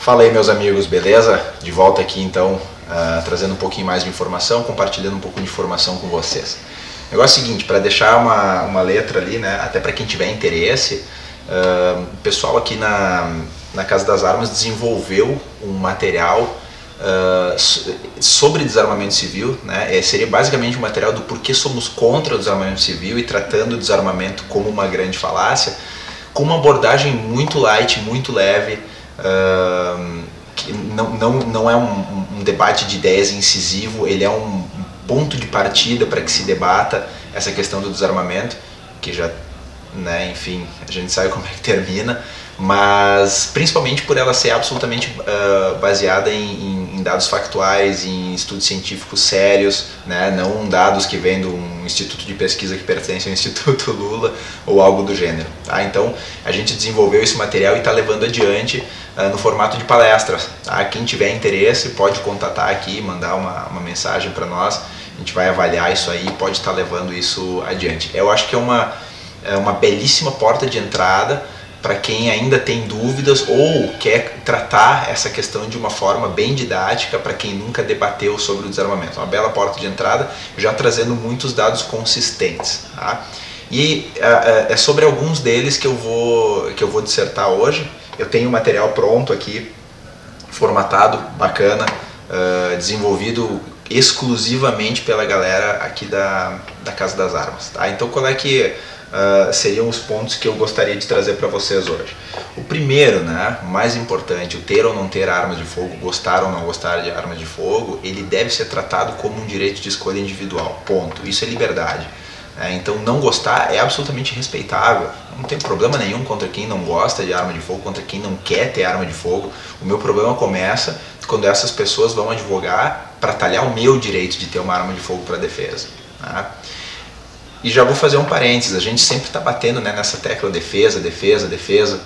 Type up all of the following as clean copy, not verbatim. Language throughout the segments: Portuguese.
Fala aí, meus amigos, beleza? De volta aqui então, trazendo um pouquinho mais de informação, compartilhando um pouco de informação com vocês. O negócio é o seguinte, para deixar uma letra ali, né, até para quem tiver interesse, o pessoal aqui na Casa das Armas desenvolveu um material sobre desarmamento civil, né? Seria basicamente um material do porquê somos contra o desarmamento civil e tratando o desarmamento como uma grande falácia, com uma abordagem muito light, muito leve, que não é um debate de ideias incisivo, ele é um ponto de partida para que se debata essa questão do desarmamento, que já, né, enfim, a gente sabe como é que termina, mas principalmente por ela ser absolutamente baseada em dados factuais, em estudos científicos sérios, né, não dados que vêm de um instituto de pesquisa que pertence ao Instituto Lula ou algo do gênero. Tá? Então a gente desenvolveu esse material e está levando adiante no formato de palestras. Tá? Quem tiver interesse pode contatar aqui, mandar uma mensagem para nós, a gente vai avaliar isso aí e pode estar levando isso adiante. Eu acho que é uma belíssima porta de entrada para quem ainda tem dúvidas ou quer tratar essa questão de uma forma bem didática para quem nunca debateu sobre o desarmamento. Uma bela porta de entrada, já trazendo muitos dados consistentes. Tá? E é sobre alguns deles que eu vou dissertar hoje. Eu tenho o material pronto aqui, formatado, bacana, desenvolvido exclusivamente pela galera aqui da Casa das Armas. Tá? Então qual é que seriam os pontos que eu gostaria de trazer para vocês hoje? O primeiro, né, mais importante, o ter ou não ter armas de fogo, gostar ou não gostar de armas de fogo, ele deve ser tratado como um direito de escolha individual, ponto. Isso é liberdade. Então não gostar é absolutamente respeitável, não tem problema nenhum contra quem não gosta de arma de fogo, contra quem não quer ter arma de fogo. O meu problema começa quando essas pessoas vão advogar para talhar o meu direito de ter uma arma de fogo para defesa. Tá? E já vou fazer um parênteses, a gente sempre está batendo, né, nessa tecla defesa, defesa, defesa,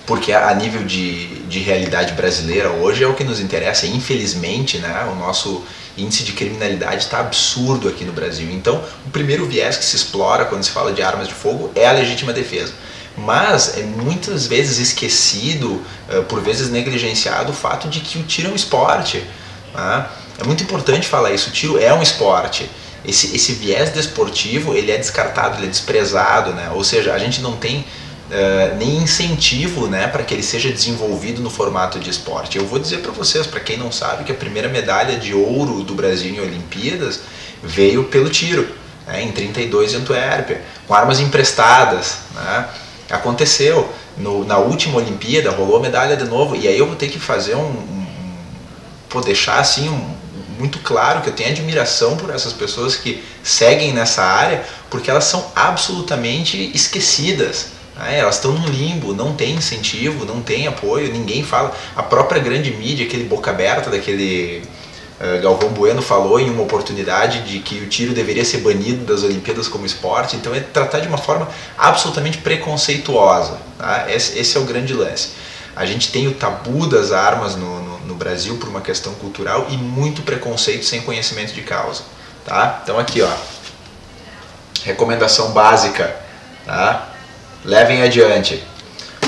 porque a nível de realidade brasileira hoje é o que nos interessa. Infelizmente, né, o nosso índice de criminalidade está absurdo aqui no Brasil. Então, o primeiro viés que se explora quando se fala de armas de fogo é a legítima defesa. Mas é muitas vezes esquecido, por vezes negligenciado, o fato de que o tiro é um esporte. Tá? É muito importante falar isso, o tiro é um esporte. Esse viés desportivo, ele é descartado, ele é desprezado, né? Ou seja, a gente não tem nem incentivo, né, para que ele seja desenvolvido no formato de esporte. Eu vou dizer para vocês, para quem não sabe, que a primeira medalha de ouro do Brasil em Olimpíadas veio pelo tiro, né, em 32 em Antuérpia, com armas emprestadas. Né? Aconteceu, na última Olimpíada rolou a medalha de novo, e aí eu vou ter que fazer deixar assim muito claro que eu tenho admiração por essas pessoas que seguem nessa área, porque elas são absolutamente esquecidas. Né? Elas estão no limbo, não tem incentivo, não tem apoio, ninguém fala. A própria grande mídia, aquele boca aberta daquele Galvão Bueno falou em uma oportunidade de que o tiro deveria ser banido das Olimpíadas como esporte. Então é tratar de uma forma absolutamente preconceituosa. Tá? Esse é o grande lance. A gente tem o tabu das armas no Brasil por uma questão cultural e muito preconceito sem conhecimento de causa. Tá? Então aqui, ó, recomendação básica, tá? Levem adiante.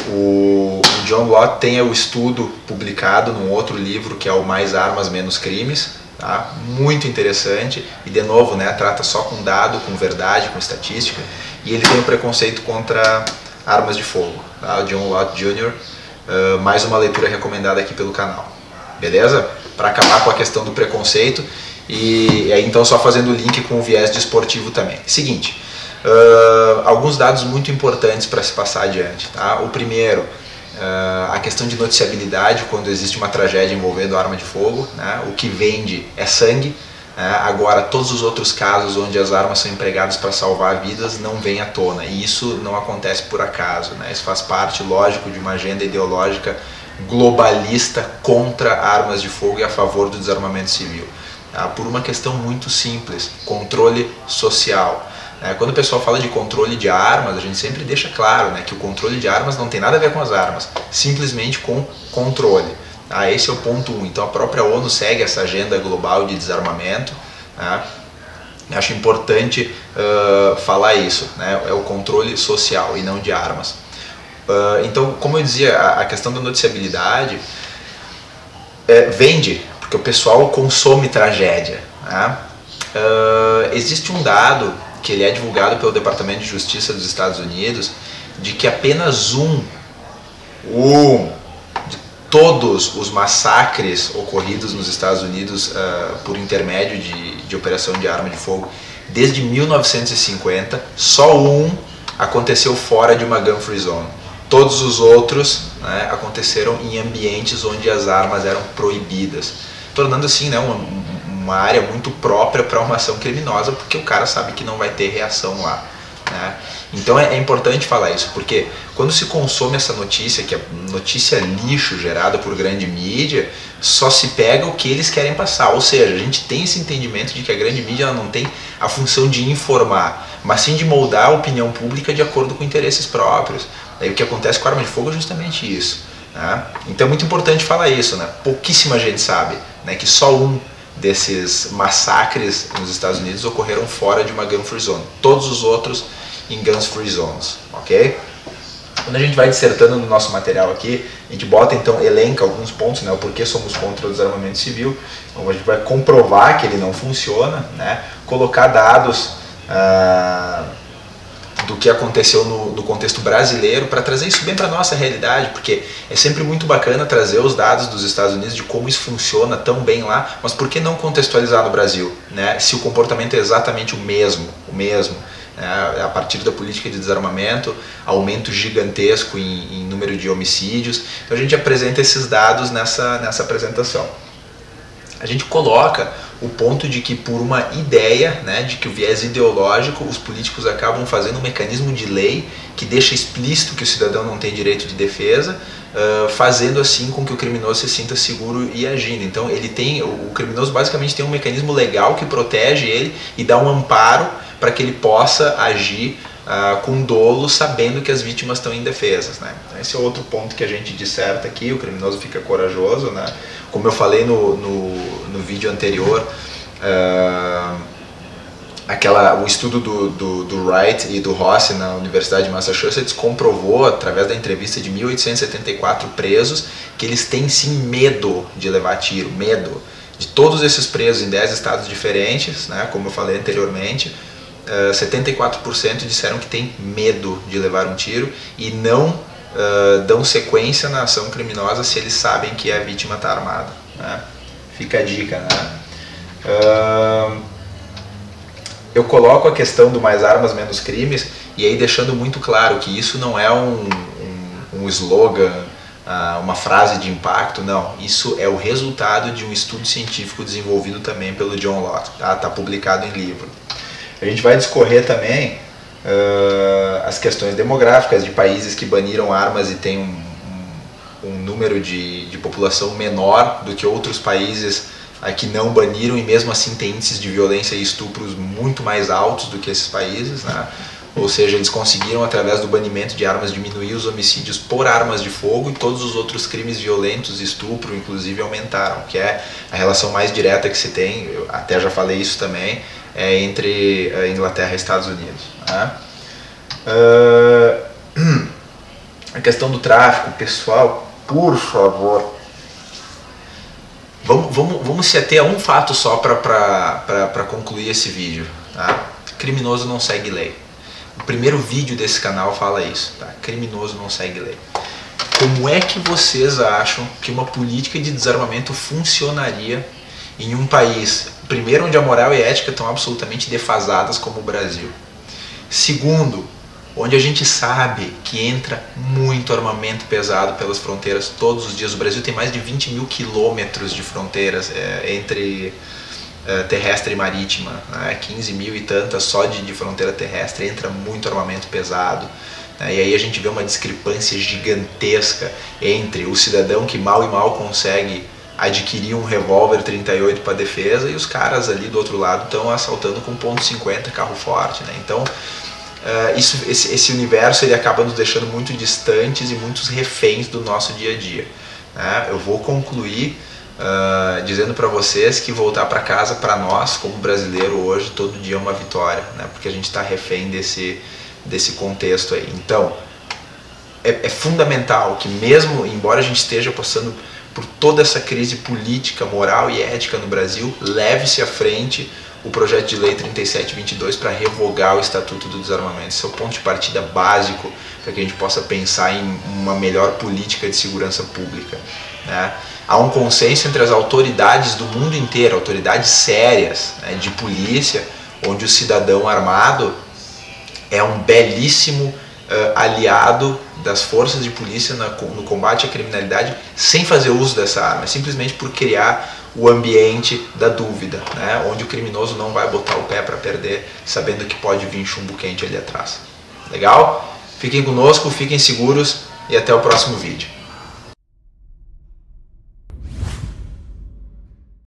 O John Lott tem o estudo publicado num outro livro que é o Mais Armas, Menos Crimes. Tá? Muito interessante e, de novo, né, trata só com dado, com verdade, com estatística, e ele tem o preconceito contra armas de fogo. Tá? O John Lott Jr., mais uma leitura recomendada aqui pelo canal. Beleza? Para acabar com a questão do preconceito e aí então só fazendo o link com o viés desportivo também. Seguinte, alguns dados muito importantes para se passar adiante. Tá? O primeiro, a questão de noticiabilidade quando existe uma tragédia envolvendo arma de fogo. Né? O que vende é sangue. Agora, todos os outros casos onde as armas são empregadas para salvar vidas não vêm à tona, e isso não acontece por acaso. Né? Isso faz parte, lógico, de uma agenda ideológica globalista contra armas de fogo e a favor do desarmamento civil. Tá? Por uma questão muito simples, controle social. Quando o pessoal fala de controle de armas, a gente sempre deixa claro, né, que o controle de armas não tem nada a ver com as armas, simplesmente com controle. Esse é o ponto 1. Então a própria ONU segue essa agenda global de desarmamento. Acho importante falar isso, né? É o controle social e não de armas. Então, como eu dizia, a questão da noticiabilidade vende, porque o pessoal consome tragédia, né? Existe um dado que ele é divulgado pelo Departamento de Justiça dos Estados Unidos, de que apenas de todos os massacres ocorridos nos Estados Unidos por intermédio de operação de arma de fogo, desde 1950, só aconteceu fora de uma gun free zone. Todos os outros, né, aconteceram em ambientes onde as armas eram proibidas, tornando assim, né, uma área muito própria para uma ação criminosa, porque o cara sabe que não vai ter reação lá, né? Então é importante falar isso, porque quando se consome essa notícia, que é notícia lixo gerada por grande mídia, só se pega o que eles querem passar. Ou seja, a gente tem esse entendimento de que a grande mídia ela não tem a função de informar, mas sim de moldar a opinião pública de acordo com interesses próprios. Aí o que acontece com a arma de fogo é justamente isso, né? Então é muito importante falar isso, né? Pouquíssima gente sabe, né, que só desses massacres nos Estados Unidos ocorreram fora de uma gun free zone. Todos os outros em guns free zones, ok? Quando a gente vai dissertando no nosso material aqui, a gente bota então, elenca alguns pontos, né, o porquê somos contra o desarmamento civil. Então a gente vai comprovar que ele não funciona, né, colocar dados do que aconteceu no contexto brasileiro, para trazer isso bem para a nossa realidade, porque é sempre muito bacana trazer os dados dos Estados Unidos de como isso funciona tão bem lá, mas por que não contextualizar no Brasil, né, se o comportamento é exatamente o mesmo. A partir da política de desarmamento, aumento gigantesco em número de homicídios. Então a gente apresenta esses dados nessa apresentação. A gente coloca o ponto de que, por uma ideia, né, de que o viés ideológico, os políticos acabam fazendo um mecanismo de lei que deixa explícito que o cidadão não tem direito de defesa, fazendo assim com que o criminoso se sinta seguro e agindo. Então o criminoso basicamente tem um mecanismo legal que protege ele e dá um amparo para que ele possa agir com dolo, sabendo que as vítimas estão indefesas, né? Então esse é outro ponto que a gente disserta aqui. O criminoso fica corajoso, né? Como eu falei no vídeo anterior, o estudo do Wright e do Rossi na Universidade de Massachusetts comprovou, através da entrevista de 1874 presos, que eles têm sim medo de levar tiro, medo. De todos esses presos em 10 estados diferentes, né, como eu falei anteriormente, 74% disseram que tem medo de levar um tiro e não dão sequência na ação criminosa se eles sabem que a vítima está armada, né? Fica a dica, né? Eu coloco a questão do mais armas, menos crimes, e aí deixando muito claro que isso não é um slogan, uma frase de impacto, não. Isso é o resultado de um estudo científico desenvolvido também pelo John Lott, tá? Tá publicado em livro. A gente vai discorrer também as questões demográficas de países que baniram armas e têm um número de população menor do que outros países que não baniram, e mesmo assim tem índices de violência e estupros muito mais altos do que esses países, né? Ou seja, eles conseguiram, através do banimento de armas, diminuir os homicídios por armas de fogo, e todos os outros crimes violentos, estupro inclusive, aumentaram, que é a relação mais direta que se tem, eu até já falei isso também, entre a Inglaterra e Estados Unidos, né? A questão do tráfico, pessoal, por favor, vamos se ater a um fato só para concluir esse vídeo, tá? Criminoso não segue lei. O primeiro vídeo desse canal fala isso, tá? Criminoso não segue lei. Como é que vocês acham que uma política de desarmamento funcionaria em um país, primeiro, onde a moral e a ética estão absolutamente defasadas, como o Brasil? Segundo, onde a gente sabe que entra muito armamento pesado pelas fronteiras todos os dias. O Brasil tem mais de 20 mil quilômetros de fronteiras entre terrestre e marítima, né? 15 mil e tantas só de fronteira terrestre, entra muito armamento pesado. E aí a gente vê uma discrepância gigantesca entre o cidadão que mal e mal consegue adquirir um revólver 38 para defesa, e os caras ali do outro lado estão assaltando com .50 carro forte, né? Então esse universo ele acaba nos deixando muito distantes e muitos reféns do nosso dia a dia, né? Eu vou concluir dizendo para vocês que voltar para casa, para nós como brasileiro hoje, todo dia é uma vitória, né? Porque a gente está refém desse contexto aí. Então é fundamental que, mesmo embora a gente esteja passando por toda essa crise política, moral e ética no Brasil, leve-se à frente o projeto de lei 3722 para revogar o Estatuto do Desarmamento. Esse é o ponto de partida básico para que a gente possa pensar em uma melhor política de segurança pública, né? Há um consenso entre as autoridades do mundo inteiro, autoridades sérias, né, de polícia, onde o cidadão armado é um belíssimo aliado das forças de polícia no combate à criminalidade, sem fazer uso dessa arma, simplesmente por criar o ambiente da dúvida, né, onde o criminoso não vai botar o pé para perder, sabendo que pode vir chumbo quente ali atrás. Legal? Fiquem conosco, fiquem seguros e até o próximo vídeo.